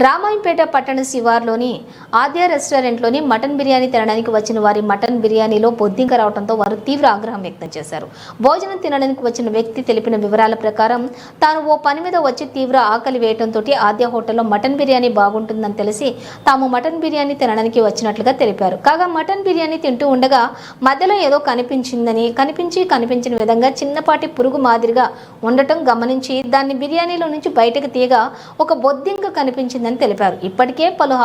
రామాయంపేట పట్టణ శివార్లోని ఆద్య రెస్టారెంట్లోని మటన్ బిర్యానీ తినడానికి వచ్చిన వారి మటన్ బిర్యానీలో బొద్దింక రావడంతో వారు తీవ్ర ఆగ్రహం వ్యక్తం చేశారు. భోజనం తినడానికి వచ్చిన వ్యక్తి తెలిపిన వివరాల ప్రకారం తాను ఓ పని మీద వచ్చి తీవ్ర ఆకలి వేయడంతో ఆద్య హోటల్లో మటన్ బిర్యానీ బాగుంటుందని తెలిసి తాము మటన్ బిర్యానీ తినడానికి వచ్చినట్లుగా తెలిపారు. కాగా మటన్ బిర్యానీ తింటూ ఉండగా మధ్యలో ఏదో కనిపించిన విధంగా చిన్నపాటి పురుగు మాదిరిగా ఉండటం గమనించి దాన్ని బిర్యానీలో నుంచి బయటకు తీయగా ఒక బొద్దింక కనిపించిందని తెలిపారు. ఇప్పటికే పలు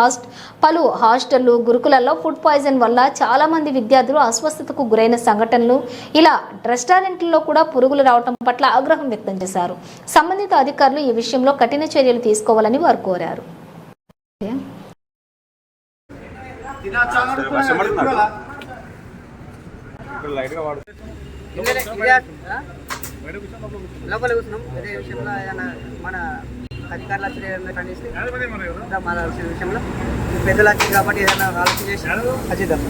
హాస్టళ్లు, గురుకులలో ఫుడ్ పాయిజన్ వల్ల చాలా మంది విద్యార్థులు అస్వస్థతకు గురైన సంఘటనలు, ఇలా రెస్టారెంట్లలో కూడా పురుగులు రావడం పట్ల ఆగ్రహం వ్యక్తం చేశారు. సంబంధిత అధికారులు ఈ విషయంలో కఠిన చర్యలు తీసుకోవాలని వారు కోరారు. అధికారులు వచ్చి ఖండిస్తే మన విషయంలో పెద్దలు వచ్చింది కాబట్టి ఏదైనా ఆలోచన చేసి వచ్చిద్దాం.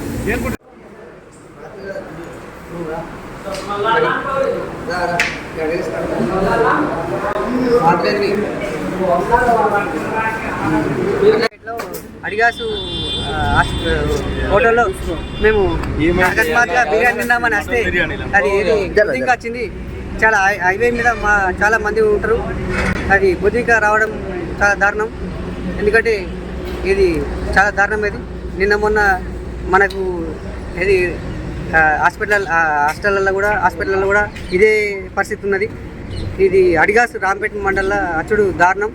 అడిగాసు హోటల్లో మేము అకస్మాత్తుగా బిర్యానీ తిన్నామని వస్తే అది ఇంకా వచ్చింది. చాలా హైవే మీద చాలా మంది ఉంటారు. అది బొద్దింక రావడం చాలా దారుణం. ఎందుకంటే ఇది చాలా దారుణం. ఇది నిన్న మొన్న మనకు ఇది హాస్పిటల్లో కూడా ఇదే పరిస్థితి ఉన్నది. ఇది అడిగాసు రాంపేట మండలంలో అచ్చుడు దారుణం.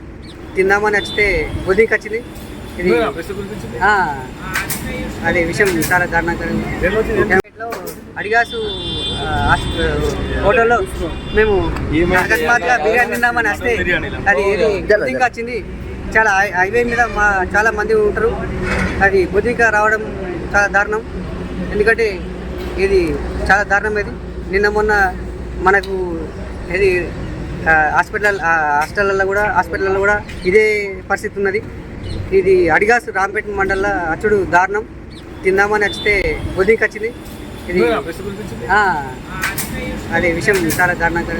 తిందామని వచ్చితే బొద్దింక వచ్చింది. ఇది అదే విషయం చాలా దారుణంగా. అడిగాసు హోటల్లో మేము అకస్మాత్తుగా బిర్యానీ తిన్నామని వస్తే అది బొద్దింక వచ్చింది. చాలా హైవే మీద చాలా మంది ఉంటారు. అది బొద్దింక రావడం చాలా దారుణం. ఎందుకంటే ఇది చాలా దారుణం. ఇది నిన్న మొన్న మనకు ఇది హాస్పిటల్లో కూడా ఇదే పరిస్థితి ఉన్నది. ఇది అడిగాసు రాంపేట మండలంలో అచ్చుడు దారుణం. తిందామని వచ్చితే బొద్దింక వచ్చింది. ఇది అదే విషయం చాలా దారుణంగా.